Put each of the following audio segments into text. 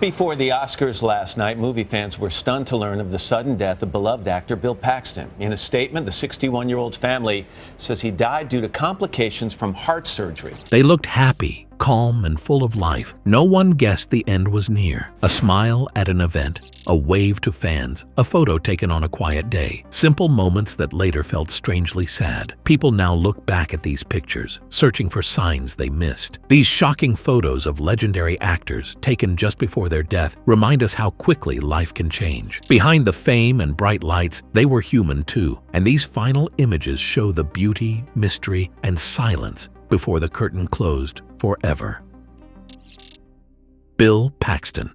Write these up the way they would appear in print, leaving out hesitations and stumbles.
Before the Oscars last night, movie fans were stunned to learn of the sudden death of beloved actor Bill Paxton. In a statement, the 61-year-old's family says he died due to complications from heart surgery. They looked happy, calm, and full of life. No one guessed the end was near. A smile at an event, a wave to fans, a photo taken on a quiet day. Simple moments that later felt strangely sad. People now look back at these pictures, searching for signs they missed. These shocking photos of legendary actors taken just before their death remind us how quickly life can change. Behind the fame and bright lights, they were human too, and these final images show the beauty, mystery, and silence before the curtain closed forever. Bill Paxton.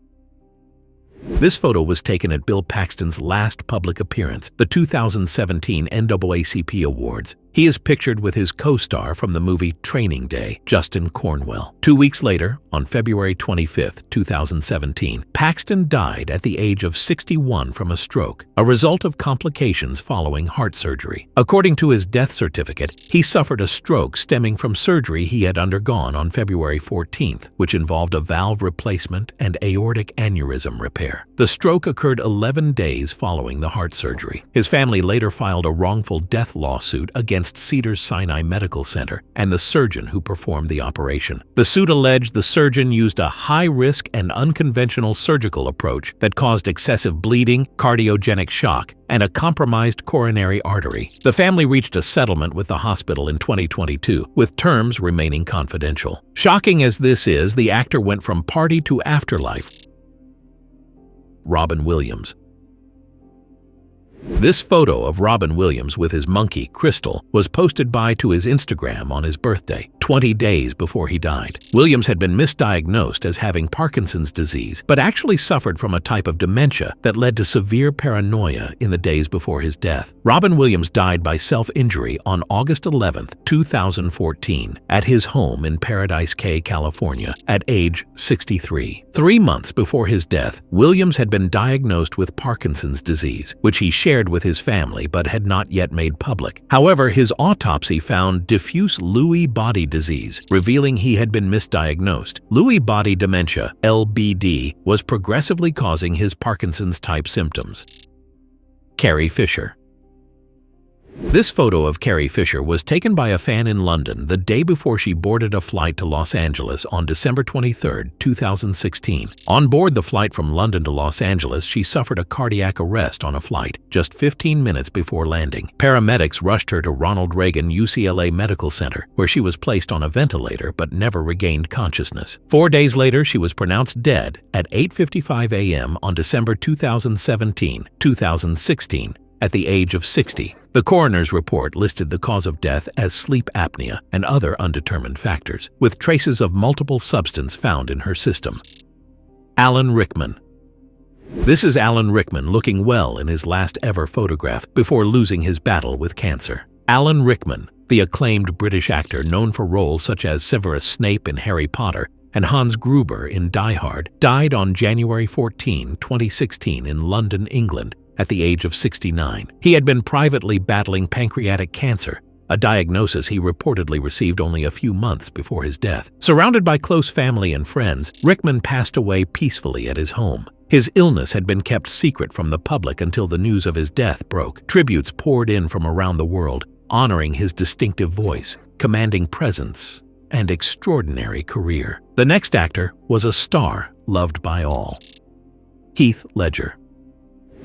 This photo was taken at Bill Paxton's last public appearance, the 2017 NAACP Awards. He is pictured with his co-star from the movie Training Day, Justin Cornwell. 2 weeks later, on February 25, 2017, Paxton died at the age of 61 from a stroke, a result of complications following heart surgery. According to his death certificate, he suffered a stroke stemming from surgery he had undergone on February 14th, which involved a valve replacement and aortic aneurysm repair. The stroke occurred 11 days following the heart surgery. His family later filed a wrongful death lawsuit against Cedars-Sinai Medical Center and the surgeon who performed the operation. The suit alleged the surgeon used a high-risk and unconventional surgical approach that caused excessive bleeding, cardiogenic shock, and a compromised coronary artery. The family reached a settlement with the hospital in 2022, with terms remaining confidential. Shocking as this is, the actor went from party to afterlife. Robin Williams. This photo of Robin Williams with his monkey, Crystal, was posted to his Instagram on his birthday, 20 days before he died. Williams had been misdiagnosed as having Parkinson's disease, but actually suffered from a type of dementia that led to severe paranoia in the days before his death. Robin Williams died by self-injury on August 11, 2014, at his home in Paradise Cay, California, at age 63. 3 months before his death, Williams had been diagnosed with Parkinson's disease, which he shared with his family but had not yet made public. However, his autopsy found diffuse Lewy body disease, revealing he had been misdiagnosed. Lewy body dementia, LBD, was progressively causing his Parkinson's-type symptoms. Carrie Fisher. This photo of Carrie Fisher was taken by a fan in London the day before she boarded a flight to Los Angeles on December 23, 2016. On board the flight from London to Los Angeles, she suffered a cardiac arrest on a flight just 15 minutes before landing. Paramedics rushed her to Ronald Reagan UCLA Medical Center, where she was placed on a ventilator but never regained consciousness. 4 days later, she was pronounced dead at 8:55 a.m. on December 2016, at the age of 60. The coroner's report listed the cause of death as sleep apnea and other undetermined factors, with traces of multiple substance found in her system. Alan Rickman. This is Alan Rickman looking well in his last ever photograph before losing his battle with cancer. Alan Rickman, the acclaimed British actor known for roles such as Severus Snape in Harry Potter and Hans Gruber in Die Hard, died on January 14, 2016 in London, England, at the age of 69. He had been privately battling pancreatic cancer, a diagnosis he reportedly received only a few months before his death. Surrounded by close family and friends, Rickman passed away peacefully at his home. His illness had been kept secret from the public until the news of his death broke. Tributes poured in from around the world, honoring his distinctive voice, commanding presence, and extraordinary career. The next actor was a star loved by all. Heath Ledger.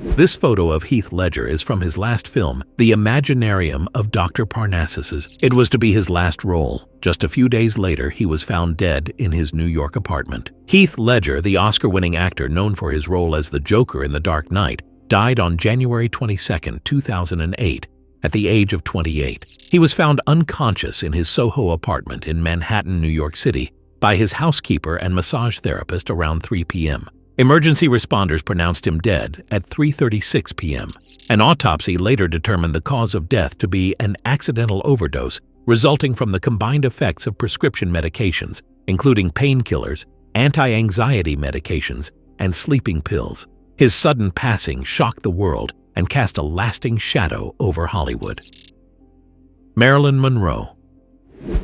This photo of Heath Ledger is from his last film, The Imaginarium of Dr. Parnassus. It was to be his last role. Just a few days later, he was found dead in his New York apartment. Heath Ledger, the Oscar-winning actor known for his role as the Joker in The Dark Knight, died on January 22, 2008, at the age of 28. He was found unconscious in his Soho apartment in Manhattan, New York City, by his housekeeper and massage therapist around 3 p.m. Emergency responders pronounced him dead at 3:36 p.m. An autopsy later determined the cause of death to be an accidental overdose resulting from the combined effects of prescription medications, including painkillers, anti-anxiety medications, and sleeping pills. His sudden passing shocked the world and cast a lasting shadow over Hollywood. Marilyn Monroe.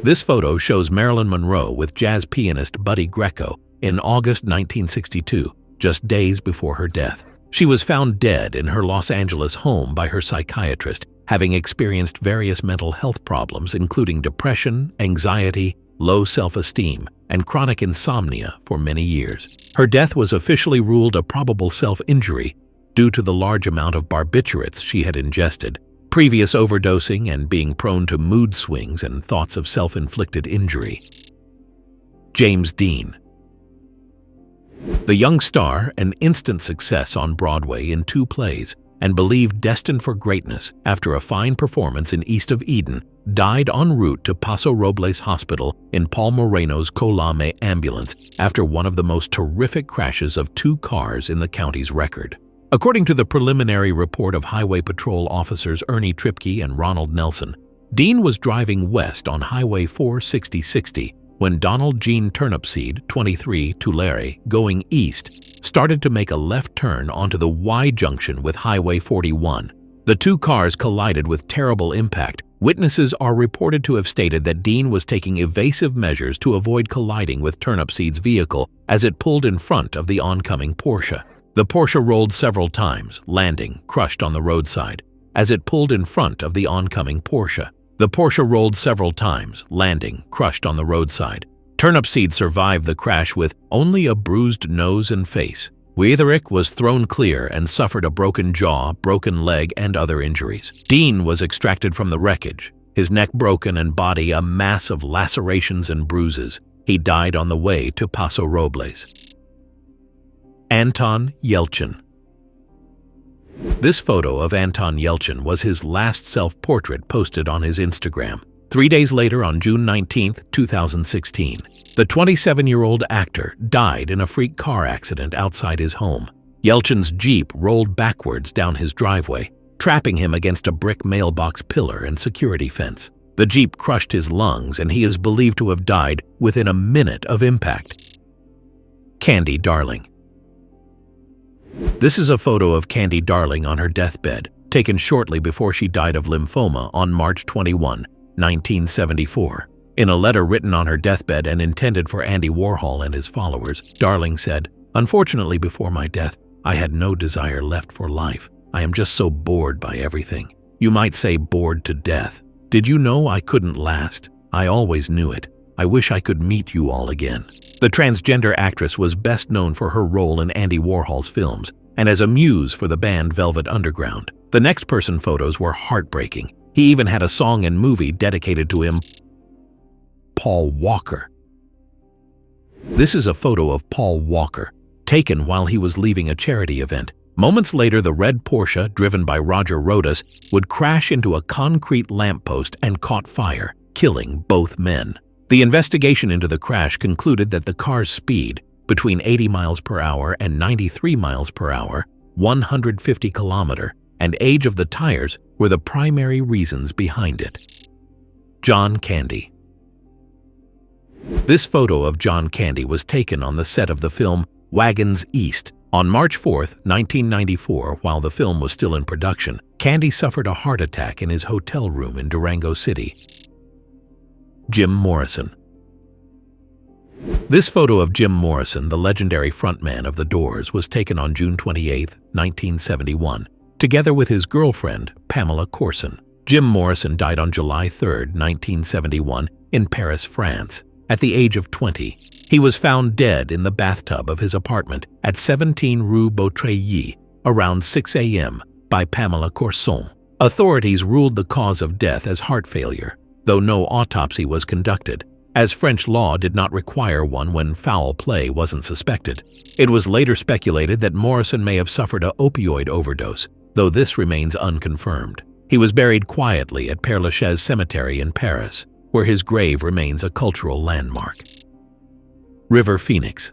This photo shows Marilyn Monroe with jazz pianist Buddy Greco in August 1962. just days before her death. She was found dead in her Los Angeles home by her psychiatrist, having experienced various mental health problems including depression, anxiety, low self-esteem, and chronic insomnia for many years. Her death was officially ruled a probable self-injury due to the large amount of barbiturates she had ingested, previous overdosing, and being prone to mood swings and thoughts of self-inflicted injury. James Dean. The young star, an instant success on Broadway in 2 plays, and believed destined for greatness after a fine performance in East of Eden, died en route to Paso Robles Hospital in Paul Moreno's Colame ambulance after one of the most terrific crashes of 2 cars in the county's record. According to the preliminary report of Highway Patrol officers Ernie Tripke and Ronald Nelson, Dean was driving west on Highway 46060 when Donald Gene Turnipseed, 23, Tulare, going east, started to make a left turn onto the Y junction with Highway 41. The 2 cars collided with terrible impact. Witnesses are reported to have stated that Dean was taking evasive measures to avoid colliding with Turnipseed's vehicle as it pulled in front of the oncoming Porsche. The Porsche rolled several times, landing, crushed on the roadside. As it pulled in front of the oncoming Porsche. The Porsche rolled several times, landing, crushed on the roadside. Turnipseed survived the crash with only a bruised nose and face. Weatherick was thrown clear and suffered a broken jaw, broken leg, and other injuries. Dean was extracted from the wreckage, his neck broken and body a mass of lacerations and bruises. He died on the way to Paso Robles. Anton Yelchin. This photo of Anton Yelchin was his last self-portrait posted on his Instagram. 3 days later, on June 19, 2016, the 27-year-old actor died in a freak car accident outside his home. Yelchin's Jeep rolled backwards down his driveway, trapping him against a brick mailbox pillar and security fence. The Jeep crushed his lungs, and he is believed to have died within a minute of impact. Candy Darling. This is a photo of Candy Darling on her deathbed, taken shortly before she died of lymphoma on March 21, 1974. In a letter written on her deathbed and intended for Andy Warhol and his followers, Darling said, "Unfortunately, before my death, I had no desire left for life. I am just so bored by everything. You might say bored to death. Did you know I couldn't last? I always knew it. I wish I could meet you all again." The transgender actress was best known for her role in Andy Warhol's films and as a muse for the band Velvet Underground. The next person photos were heartbreaking. He even had a song and movie dedicated to him. Paul Walker. This is a photo of Paul Walker, taken while he was leaving a charity event. Moments later, the red Porsche, driven by Roger Rodas, would crash into a concrete lamppost and caught fire, killing both men. The investigation into the crash concluded that the car's speed, between 80 miles per hour and 93 miles per hour, 150 km, and age of the tires were the primary reasons behind it. John Candy. This photo of John Candy was taken on the set of the film Wagons East. On March 4, 1994, while the film was still in production, Candy suffered a heart attack in his hotel room in Durango City. Jim Morrison. This photo of Jim Morrison, the legendary frontman of The Doors, was taken on June 28, 1971, together with his girlfriend, Pamela Courson. Jim Morrison died on July 3, 1971, in Paris, France, at the age of 20. He was found dead in the bathtub of his apartment at 17 Rue Beautreilly around 6 a.m. by Pamela Courson. Authorities ruled the cause of death as heart failure, though no autopsy was conducted, as French law did not require one when foul play wasn't suspected. It was later speculated that Morrison may have suffered an opioid overdose, though this remains unconfirmed. He was buried quietly at Père Lachaise Cemetery in Paris, where his grave remains a cultural landmark. River Phoenix.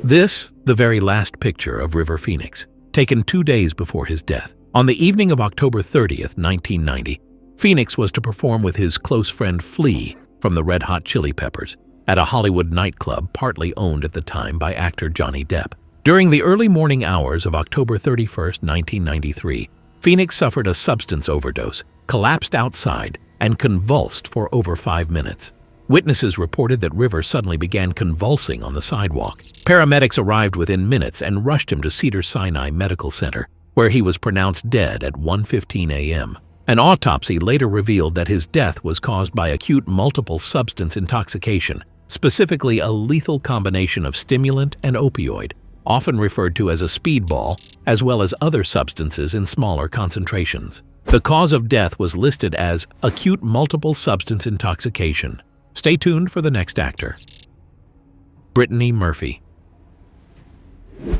This, the very last picture of River Phoenix, taken 2 days before his death. On the evening of October 30, 1990, Phoenix was to perform with his close friend Flea from the Red Hot Chili Peppers at a Hollywood nightclub partly owned at the time by actor Johnny Depp. During the early morning hours of October 31, 1993, Phoenix suffered a substance overdose, collapsed outside, and convulsed for over 5 minutes. Witnesses reported that Rivers suddenly began convulsing on the sidewalk. Paramedics arrived within minutes and rushed him to Cedars-Sinai Medical Center, where he was pronounced dead at 1:15 a.m. An autopsy later revealed that his death was caused by acute multiple substance intoxication, specifically a lethal combination of stimulant and opioid, often referred to as a speedball, as well as other substances in smaller concentrations. The cause of death was listed as acute multiple substance intoxication. Stay tuned for the next actor. Brittany Murphy.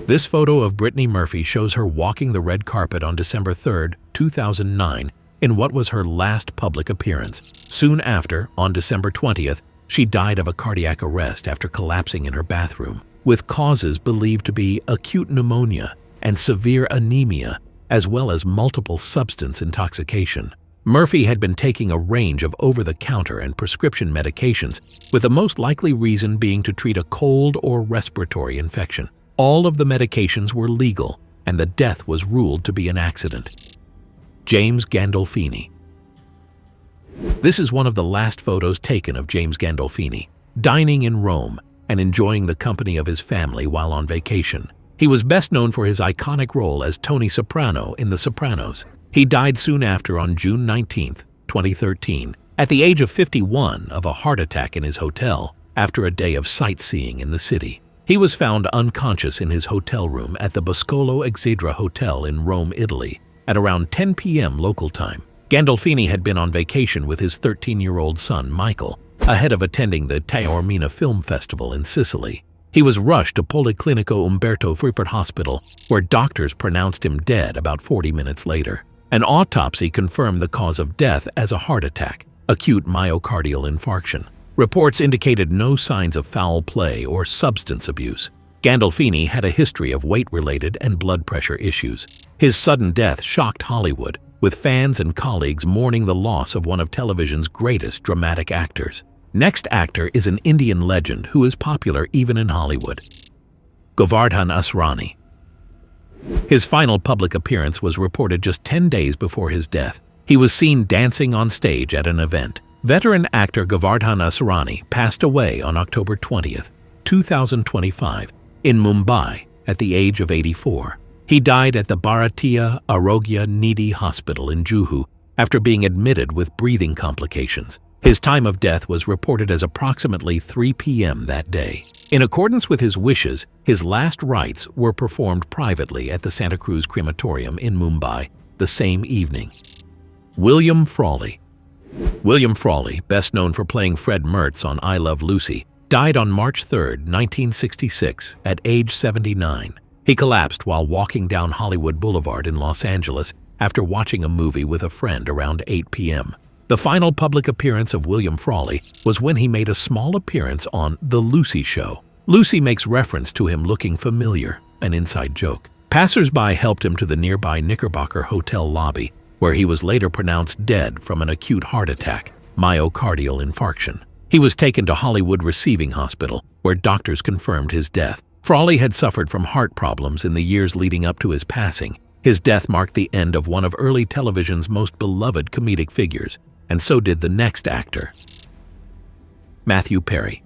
This photo of Brittany Murphy shows her walking the red carpet on December 3, 2009, in what was her last public appearance. Soon after, on December 20th, she died of a cardiac arrest after collapsing in her bathroom, with causes believed to be acute pneumonia and severe anemia, as well as multiple substance intoxication. Murphy had been taking a range of over-the-counter and prescription medications, with the most likely reason being to treat a cold or respiratory infection. All of the medications were legal, and the death was ruled to be an accident. James Gandolfini. This is one of the last photos taken of James Gandolfini, dining in Rome and enjoying the company of his family while on vacation. He was best known for his iconic role as Tony Soprano in The Sopranos. He died soon after on June 19, 2013, at the age of 51 of a heart attack in his hotel after a day of sightseeing in the city. He was found unconscious in his hotel room at the Boscolo Exedra Hotel in Rome, Italy, at around 10 p.m. local time. Gandolfini had been on vacation with his 13-year-old son, Michael, ahead of attending the Taormina Film Festival in Sicily. He was rushed to Policlinico Umberto Freifert Hospital, where doctors pronounced him dead about 40 minutes later. An autopsy confirmed the cause of death as a heart attack, acute myocardial infarction. Reports indicated no signs of foul play or substance abuse. Gandolfini had a history of weight-related and blood pressure issues. His sudden death shocked Hollywood, with fans and colleagues mourning the loss of one of television's greatest dramatic actors. Next actor is an Indian legend who is popular even in Hollywood. Govardhan Asrani. His final public appearance was reported just 10 days before his death. He was seen dancing on stage at an event. Veteran actor Govardhan Asrani passed away on October 20th, 2025, in Mumbai at the age of 84. He died at the Bharatiya Arogya Nidhi Hospital in Juhu after being admitted with breathing complications. His time of death was reported as approximately 3 p.m. that day. In accordance with his wishes, his last rites were performed privately at the Santa Cruz Crematorium in Mumbai the same evening. William Frawley. William Frawley, best known for playing Fred Mertz on I Love Lucy, died on March 3, 1966, at age 79. He collapsed while walking down Hollywood Boulevard in Los Angeles after watching a movie with a friend around 8 p.m. The final public appearance of William Frawley was when he made a small appearance on The Lucy Show. Lucy makes reference to him looking familiar, an inside joke. Passers-by helped him to the nearby Knickerbocker Hotel lobby, where he was later pronounced dead from an acute heart attack, myocardial infarction. He was taken to Hollywood Receiving Hospital, where doctors confirmed his death. Frawley had suffered from heart problems in the years leading up to his passing. His death marked the end of one of early television's most beloved comedic figures, and so did the next actor, Matthew Perry.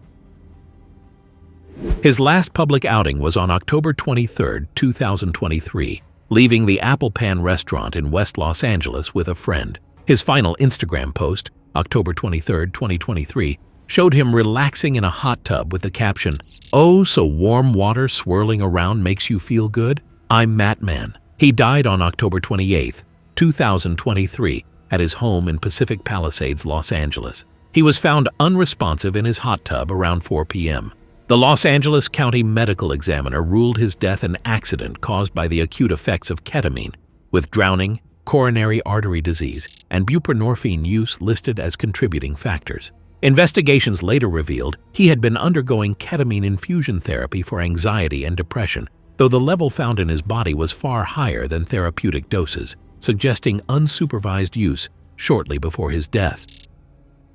His last public outing was on October 23, 2023, leaving the Apple Pan restaurant in West Los Angeles with a friend. His final Instagram post, October 23, 2023, showed him relaxing in a hot tub with the caption, "Oh, so warm water swirling around makes you feel good? I'm Matt Man." He died on October 28, 2023, at his home in Pacific Palisades, Los Angeles. He was found unresponsive in his hot tub around 4 p.m. The Los Angeles County Medical Examiner ruled his death an accident caused by the acute effects of ketamine, with drowning, coronary artery disease, and buprenorphine use listed as contributing factors. Investigations later revealed he had been undergoing ketamine infusion therapy for anxiety and depression, though the level found in his body was far higher than therapeutic doses, suggesting unsupervised use shortly before his death.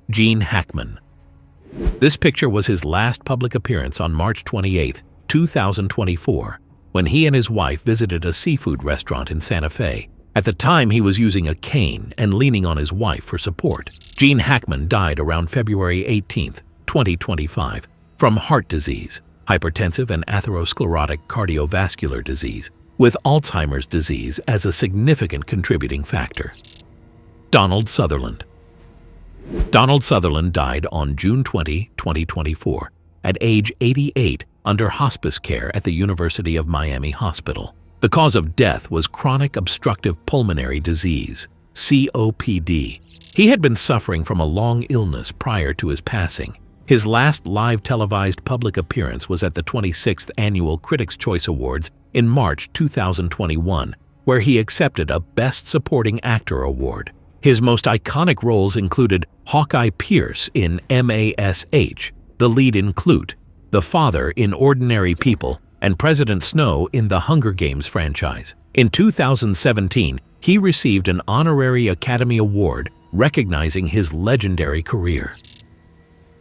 Gene Hackman. This picture was his last public appearance on March 28, 2024, when he and his wife visited a seafood restaurant in Santa Fe. At the time, he was using a cane and leaning on his wife for support. Gene Hackman died around February 18, 2025, from heart disease, hypertensive and atherosclerotic cardiovascular disease, with Alzheimer's disease as a significant contributing factor. Donald Sutherland. Donald Sutherland died on June 20, 2024, at age 88 under hospice care at the University of Miami Hospital. The cause of death was chronic obstructive pulmonary disease, COPD. He had been suffering from a long illness prior to his passing. His last live televised public appearance was at the 26th Annual Critics' Choice Awards in March 2021, where he accepted a Best Supporting Actor award. His most iconic roles included Hawkeye Pierce in M.A.S.H., the lead in Clute, the father in Ordinary People, and President Snow in the Hunger Games franchise. In 2017, he received an honorary Academy Award recognizing his legendary career.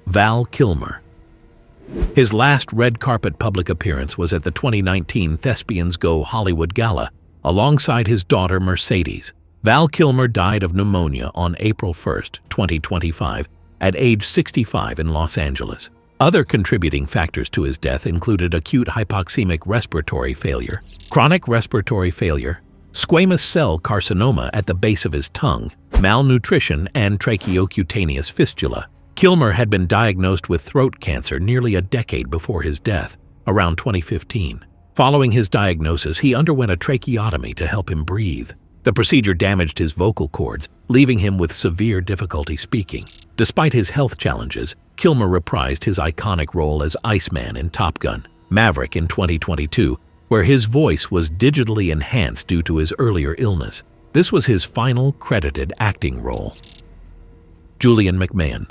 Val Kilmer. His last red carpet public appearance was at the 2019 Thespians Go Hollywood Gala, alongside his daughter Mercedes. Val Kilmer died of pneumonia on April 1, 2025, at age 65 in Los Angeles. Other contributing factors to his death included acute hypoxemic respiratory failure, chronic respiratory failure, squamous cell carcinoma at the base of his tongue, malnutrition, and tracheocutaneous fistula. Kilmer had been diagnosed with throat cancer nearly a decade before his death, around 2015. Following his diagnosis, he underwent a tracheotomy to help him breathe. The procedure damaged his vocal cords, leaving him with severe difficulty speaking. Despite his health challenges, Kilmer reprised his iconic role as Iceman in Top Gun: Maverick in 2022, where his voice was digitally enhanced due to his earlier illness. This was his final credited acting role. Julian McMahon.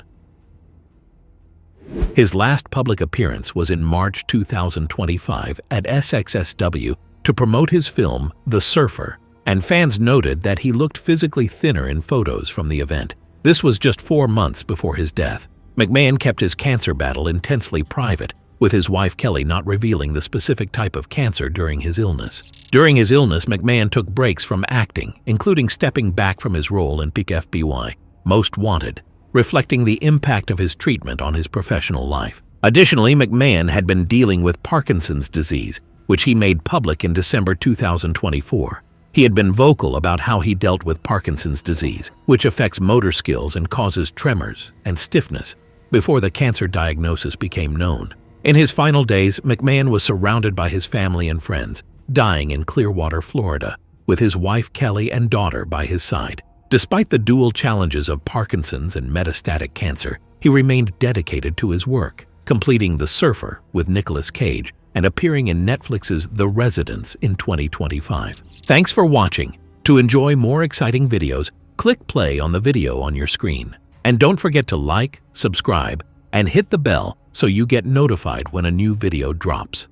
His last public appearance was in March 2025 at SXSW to promote his film The Surfer, and fans noted that he looked physically thinner in photos from the event. This was just 4 months before his death. McMahon kept his cancer battle intensely private, with his wife Kelly not revealing the specific type of cancer during his illness. During his illness, McMahon took breaks from acting, including stepping back from his role in Peak FBI, Most Wanted, reflecting the impact of his treatment on his professional life. Additionally, McMahon had been dealing with Parkinson's disease, which he made public in December 2024. He had been vocal about how he dealt with Parkinson's disease, which affects motor skills and causes tremors and stiffness, before the cancer diagnosis became known. In his final days, McMahon was surrounded by his family and friends, dying in Clearwater, Florida, with his wife Kelly and daughter by his side. Despite the dual challenges of Parkinson's and metastatic cancer, he remained dedicated to his work, completing The Surfer with Nicolas Cage and appearing in Netflix's The Residence in 2025. Thanks for watching. To enjoy more exciting videos, click play on the video on your screen. And don't forget to like, subscribe, and hit the bell so you get notified when a new video drops.